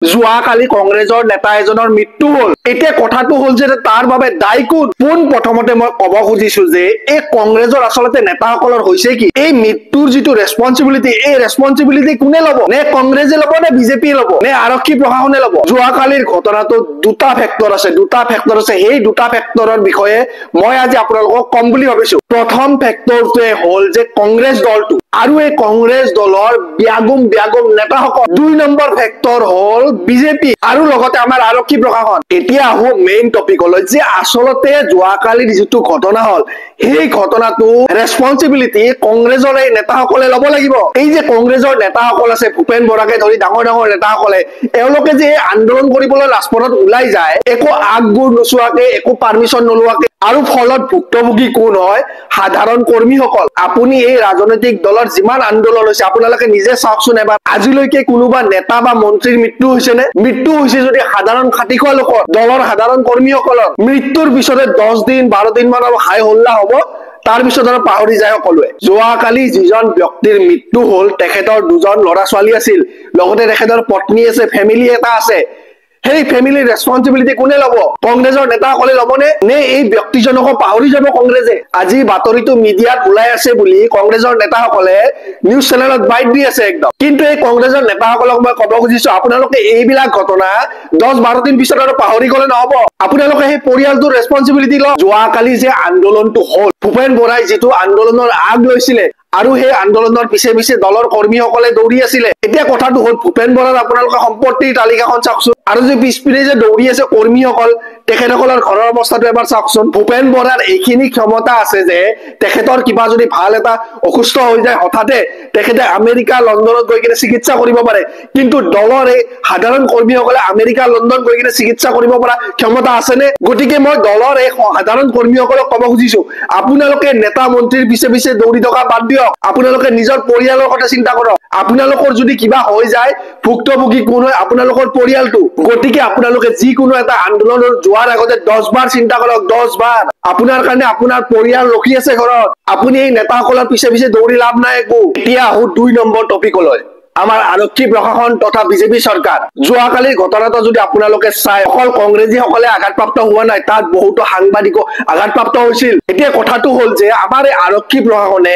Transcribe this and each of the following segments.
যোৱাকালি কংগ্ৰেছৰ নেতা এজনৰ মৃত্যু হল। এতিয়া কথাটো হল যে তাৰ বাবে দায়ী কোন? পোন প্ৰথমতে মই কব খুজিছো যে এই কংগ্ৰেছৰ আচলতে নেতাসকলৰ হৈছে কি, এই মৃত্যুৰ যিটো ৰেছপন্সিবিলিটি, এই ৰেছপন্সিবিলিটি কোনে ল'ব? নে কংগ্ৰেছে ল'ব, নে বিজেপিয়ে ল'ব, নে আৰক্ষী প্ৰশাসনে ল'ব? যোৱাকালিৰ ঘটনাটো দুটা ফেক্টৰ আছে। সেই দুটা ফেক্টৰৰ বিষয়ে মই আজি আপোনালোকক কম বুলি ভাবিছো। প্ৰথম ফেক্টৰটোৱে হল যে কংগ্ৰেছ দলটো আৰু এই কংগ্ৰেছ দলৰ ব্যাগুম নেতাসকল। 2 নম্বৰ ফেক্টৰ হল বিজেপি আৰু লগতে আমাৰ আৰক্ষী প্ৰশাসন। এতিয়া আহো মেইন টপিকলৈ যে আচলতে যোৱাকালিৰ যিটো ঘটনা হল, সেই ঘটনাটো ৰেছপন্সিবিলিটি কংগ্ৰেছৰ এই নেতাসকলে ল'ব লাগিব। এই যে কংগ্ৰেছৰ নেতাসকল আছে, ভূপেন বৰাকে ধৰি ডাঙৰ নেতাসকলে, এওঁলোকে যে আন্দোলন কৰিবলৈ ৰাজপথত ওলাই যায় একো আগগুৰ নোচোৱাকে, একো পাৰমিশন নোলোৱাকে, আৰু ফলত ভুক্তভোগী কোন হয়? সাধাৰণ কৰ্মীসকল। আপুনি এই ৰাজনৈতিক দলৰ যিমান আন্দোলন হৈছে আপোনালোকে নিজে চাওকচোন এবাৰ, আজিলৈকে কোনোবা নেতা বা মন্ত্ৰীৰ মৃত্যু হৈছে নে? মৃত্যু হৈছে যদি সাধাৰণ খাটিখোৱা লোকৰ, দলৰ সাধাৰণ কৰ্মীসকলৰ। মৃত্যুৰ পিছতে 10 দিন 12 দিন মান হাই হল্লা হব, তাৰ পিছত আৰু পাহৰি যায় সকলোৱে। যোৱাকালি যিজন ব্যক্তিৰ মৃত্যু হল তেখেতৰ 2জন ল'ৰা ছোৱালী আছিল, লগতে তেখেতৰ পত্নী আছে, ফেমিলি এটা আছে। সেই ফেমিলিৰ ৰেছপন্সিবিলিটি কোনে ল'ব? কংগ্ৰেছৰ নেতাসকলে ল'বনে? নে এই ব্যক্তিজনকো পাহৰি যাব কংগ্ৰেছে? আজি বাতৰিটো মিডিয়াত ওলাই আছে বুলি কংগ্ৰেছৰ নেতাসকলে নিউজ চেনেলত বাইট দি আছে একদম। কিন্তু এই কংগ্ৰেছৰ নেতাসকলক মই কব খুজিছো, আপোনালোকে এইবিলাক ঘটনা 10-12 দিন পিছত আৰু পাহৰি গলে নহব। আপোনালোকে সেই পৰিয়ালটোৰ ৰেছপন্সিবিলিটি লওক। যোৱাকালি যে আন্দোলনটো হল, ভূপেন বৰাই যিটো আন্দোলনৰ আগ লৈছিলে আৰু সেই আন্দোলনৰ পিছে পিছে দলৰ কৰ্মীসকলে দৌৰি আছিলে। এতিয়া কথাটো হল, ভূপেন বৰাৰ আপোনালোকে সম্পত্তিৰ তালিকাখন চাওকচোন, আৰু যে পিছপিনে যে দৌৰি আছে কৰ্মীসকল, তেখেতসকলৰ ঘৰৰ অৱস্থাটো এবাৰ চাওকচোন। ভূপেন বৰাৰ এইখিনি ক্ষমতা আছে যে তেখেতৰ কিবা যদি ভাল এটা অসুস্থ হৈ যায় হঠাতে, তেখেতে আমেৰিকা লণ্ডনত গৈ কিনে চিকিৎসা কৰিব পাৰে। কিন্তু দলৰ এই সাধাৰণ কৰ্মীসকলে আমেৰিকা লণ্ডন গৈ কিনে চিকিৎসা কৰিব পৰা ক্ষমতা আছেনে? গতিকে মই দলৰ এই সাধাৰণ কৰ্মীসকলক কব খুজিছো, আপোনালোকে নেতা মন্ত্ৰীৰ পিছে পিছে দৌৰি থকা বাদ দিয়ক, আপোনালোকে নিজৰ পৰিয়ালৰ কথা চিন্তা কৰক। আপোনালোকৰ যদি কিবা হৈ যায়, ভুক্তভোগী কোন হয়? আপোনালোকৰ পৰিয়ালটো। গতিকে আপোনালোকে যিকোনো এটা আন্দোলনৰ যোৱাৰ আগতে 10 বাৰ চিন্তা কৰক, 10 বাৰ। আপোনাৰ কাৰণে আপোনাৰ পৰিয়াল ৰখি আছে ঘৰত, আপুনি এই নেতাসকলৰ পিছে পিছে দৌৰি লাভ নাই একো। এতিয়া আহো 2 নম্বৰ টপিকলৈ, আমাৰ আৰক্ষী প্ৰশাসন তথা বিজেপি চৰকাৰ। যোৱাকালিৰ ঘটনাটো যদি আপোনালোকে চাই, অকল কংগ্ৰেছীসকলে আঘাতপ্ৰাপ্ত হোৱা নাই, তাত বহুতো সাংবাদিকো আঘাতপ্ৰাপ্ত হৈছিল। এতিয়া কথাটো হল যে আমাৰ এই আৰক্ষী প্ৰশাসনে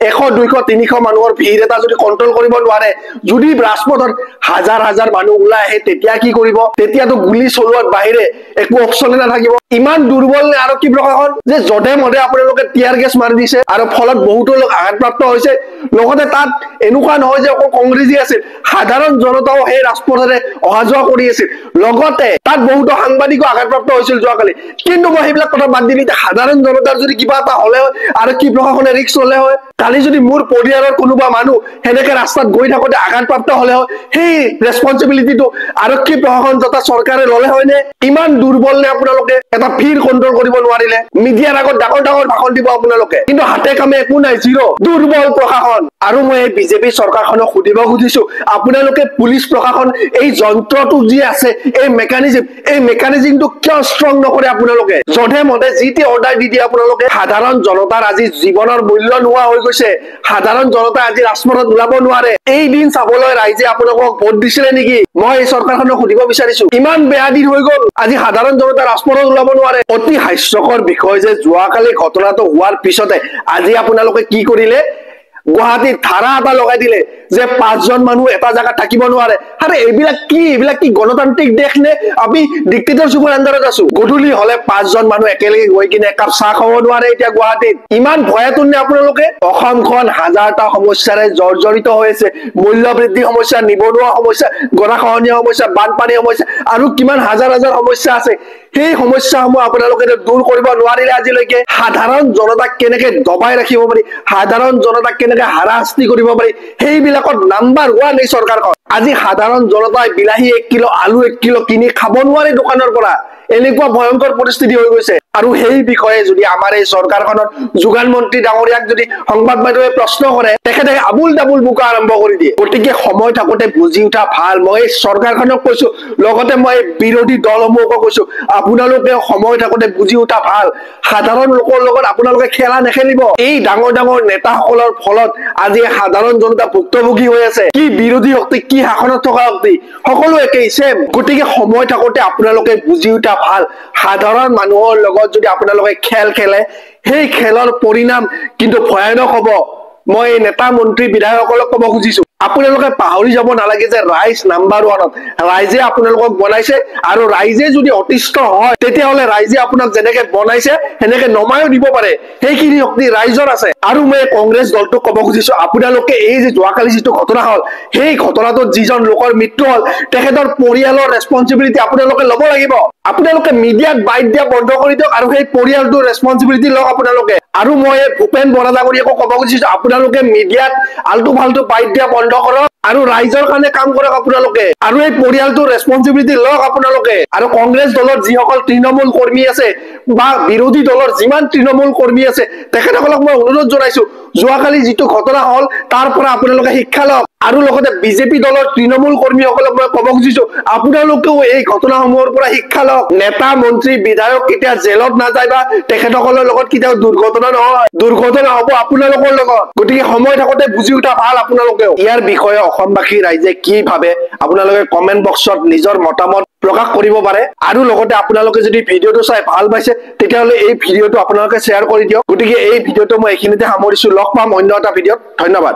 100, 200, 300 মানুহৰ ভিৰ এটা যদি কন্ট্ৰল কৰিব নোৱাৰে, যদি ৰাজপথত হাজাৰ মানুহ ওলাই আহে, তেতিয়া কি কৰিব? তেতিয়াতো গুলি চলোৱাৰ বাহিৰে একো অপচনে নাথাকিব। ইমান দুৰ্বল নে আৰক্ষী প্ৰশাসন যে যধে মধে আপোনালোকে টিয়াৰ গেছ মাৰি দিছে আৰু ফলত বহুতো লোক আঘাতপ্ৰাপ্ত হৈছে। লগতে তাত এনেকুৱা নহয় যে অকল কংগ্ৰেছী আছিল, সাধাৰণ জনতাও সেই ৰাজপথেৰে অহা যোৱা কৰি আছিল। লগতে তাত বহুতো সাংবাদিকো আঘাতপ্ৰাপ্ত হৈছিল যোৱাকালি। কিন্তু মই সেইবিলাক কথা বাদ দিলি, সাধাৰণ জনতাৰ যদি কিবা এটা হলে হয়, আৰক্ষী প্ৰশাসনে ৰিস্ক ললে হয়। কালি যদি মোৰ পৰিয়ালৰ কোনোবা মানুহ সেনেকে ৰাস্তাত গৈ থাকোতে আঘাতপ্ৰাপ্ত হলে হয়, সেই ৰেছপন্সিবিলিটিটো আৰক্ষী প্ৰশাসন তথা চৰকাৰে ললে হয় নে? ইমান দুৰ্বল নে আপোনালোকে? এটা ভিৰ কন্ট্ৰল কৰিব নোৱাৰিলে, মিডিয়াৰ আগত ডাঙৰ ভাষণ দিব আপোনালোকে, কিন্তু হাতে কামে একো নাই, জিৰো। দুৰ্বল প্ৰশাসন। আৰু মই এই বিজেপি চৰকাৰখনক সুধিব খুজিছো, আপোনালোকে পুলিচ প্ৰশাসন এই যন্ত্ৰটো যি আছে, এই মেকানিজিমটো কিয় ষ্ট্ৰং নকৰে? আপোনালোকে যধে মধে যি টি অৰ্ডাৰ দি দিয়ে আপোনালোকে। সাধাৰণ জনতাৰ আজি জীৱনৰ মূল্য নোহোৱা হৈ গৈছে, সাধাৰণ জনতাই আজি ৰাজপথত ওলাব নোৱাৰে। এই দিন চাবলৈ ৰাইজে আপোনালোকক ভোট দিছিলে নেকি? মই এই চৰকাৰখনক সুধিব বিচাৰিছো, ইমান বেয়া দিন হৈ গল, আজি সাধাৰণ জনতা ৰাজপথত ওলাব নোৱাৰে। অতি হাস্যকৰ বিষয় যে যোৱাকালি ঘটনাটো হোৱাৰ পিছতে আজি আপোনালোকে কি কৰিলে? গুৱাহাটীত ধাৰা এটা লগাই দিলে যে 5 জন মানুহ এটা জায়গাত থাকিব নোৱাৰে। আৰে এইবিলাক কি গণতান্ত্ৰিক দেশ নে? আমি ডিক্টেটৰশ্বিপৰ আণ্ডাৰত আছো? গধূলি হলে 5 জন মানুহ একেলগে গৈ কিনে একাপ চাহ খাব নোৱাৰে এতিয়া গুৱাহাটীত। ইমান ভয়াতুৰ নে আপোনালোকে? অসমখন হাজাৰটা সমস্যাৰে জৰ্জৰিত হৈ আছে। মূল্য বৃদ্ধি সমস্যা, নিবনুৱা সমস্যা, গৰাখহনীয়া সমস্যা, বানপানী সমস্যা, আৰু কিমান হাজাৰ সমস্যা আছে। সেই সমস্যাসমূহ আপোনালোকে দূৰ কৰিব নোৱাৰিলে আজিলৈকে। সাধাৰণ জনতাক কেনেকে দবাই ৰাখিব পাৰি, সাধাৰণ জনতাক কেনেকে হাৰাশাস্তি কৰিব পাৰি, সেইবিলাকত নাম্বাৰ 1 এই চৰকাৰখন। আজি সাধাৰণ জনতাই বিলাহী 1 কিলো, আলু 1 কিলো কিনি খাব নোৱাৰে দোকানৰ পৰা। এনেকুৱা ভয়ংকৰ পৰিস্থিতি হৈ গৈছে। আৰু সেই বিষয়ে যদি আমাৰ এই চৰকাৰখনৰ যোগান মন্ত্ৰী ডাঙৰীয়াক যদি সংবাদ মাধ্যমে প্ৰশ্ন কৰে তেখেতে আবুল তাবুল বোকা আৰম্ভ কৰি দিয়ে। গতিকে সময় থাকোতে বুজি উঠা ভাল। মই চৰকাৰখনক কৈছো, লগতে মই বিৰোধী দলসমূহকো কৈছো, আপোনালোকে সময় থাকোতে বুজি উঠা ভাল। সাধাৰণ লোকৰ লগত আপোনালোকে খেলা নেখেলিব। এই ডাঙৰ ডাঙৰ নেতাসকলৰ ফলত আজি সাধাৰণ জনতা ভুক্তভোগী হৈ আছে। কি বিৰোধী শক্তি, কি শাসনত থকা শক্তি, সকলো একেই ছেম। গতিকে সময় থাকোতে আপোনালোকে বুজি উঠা ভাল। সাধাৰণ মানুহৰ লগত যদি আপোনালোকে খেল খেলে, সেই খেলৰ পৰিণাম কিন্তু ভয়ানক হ'ব। মই নেতা মন্ত্ৰী বিধায়কসকলক ক'ব খুজিছো, আপোনালোকে পাহৰি যাব নালাগে যে ৰাইজ নাম্বাৰ ওৱানত। ৰাইজে আপোনালোকক বনাইছে, আৰু ৰাইজে যদি অতিষ্ঠ হয় তেতিয়াহ'লে ৰাইজে আপোনাক যেনেকে বনাইছে সেনেকে নমাইও দিব পাৰে। সেইখিনি শক্তি ৰাইজৰ আছে। আৰু মই কংগ্ৰেছ দলটোক ক'ব খুজিছো, আপোনালোকে এই যে যোৱাকালি যিটো ঘটনা হ'ল, সেই ঘটনাটোত যিজন লোকৰ মৃত্যু হ'ল তেখেতৰ পৰিয়ালৰ ৰেছপঞ্চিবিলিটি আপোনালোকে ল'ব লাগিব। আপোনালোকে মিডিয়াত বাইট দিয়া বন্ধ কৰি দিয়ক আৰু সেই পৰিয়ালটোৰ ৰেছপঞ্চিবিলিটি লওক আপোনালোকে। আৰু মই ভূপেন বৰা ডাঙৰীয়াকো ক'ব খুজিছো, আপোনালোকে মিডিয়াত আল্টু ফাল্টু বাইট দিয়া বন্ধ কৰক আৰু ৰাইজৰ কাৰণে কাম কৰক আপোনালোকে, আৰু এই পৰিয়ালটোৰ ৰেছপঞ্চিবিলিটি লওক আপোনালোকে। আৰু কংগ্ৰেছ দলৰ যিসকল তৃণমূল কৰ্মী আছে বা বিৰোধী দলৰ যিমান তৃণমূল কৰ্মী আছে তেখেতসকলক মই অনুৰোধ জনাইছো, যোৱাকালি যিটো ঘটনা হ'ল তাৰ পৰা আপোনালোকে শিক্ষা লওক। আৰু লগতে বিজেপি দলৰ তৃণমূল কৰ্মীসকলক মই ক'ব খুজিছো, আপোনালোকেও এই ঘটনাসমূহৰ পৰা শিক্ষা লওক। নেতা মন্ত্ৰী বিধায়ক কেতিয়া জেলত নাযায় বা তেখেতসকলৰ লগত কেতিয়াও দুৰ্ঘটনা নহয়, দুৰ্ঘটনা হ'ব আপোনালোকৰ লগত। গতিকে সময় থাকোতে বুজি উঠা ভাল আপোনালোকেও। ইয়াৰ বিষয়ে অসমবাসী ৰাইজে কি ভাবে আপোনালোকে কমেন্ট বক্সত নিজৰ মতামত প্ৰকাশ কৰিব পাৰে। আৰু লগতে আপোনালোকে যদি ভিডিঅ'টো চাই ভাল পাইছে তেতিয়াহ'লে এই ভিডিঅ'টো আপোনালোকে শ্বেয়াৰ কৰি দিয়ক। গতিকে এই ভিডিঅ'টো মই এইখিনিতে সামৰিছো। লগ পাম অন্য এটা ভিডিঅ'ত। ধন্যবাদ।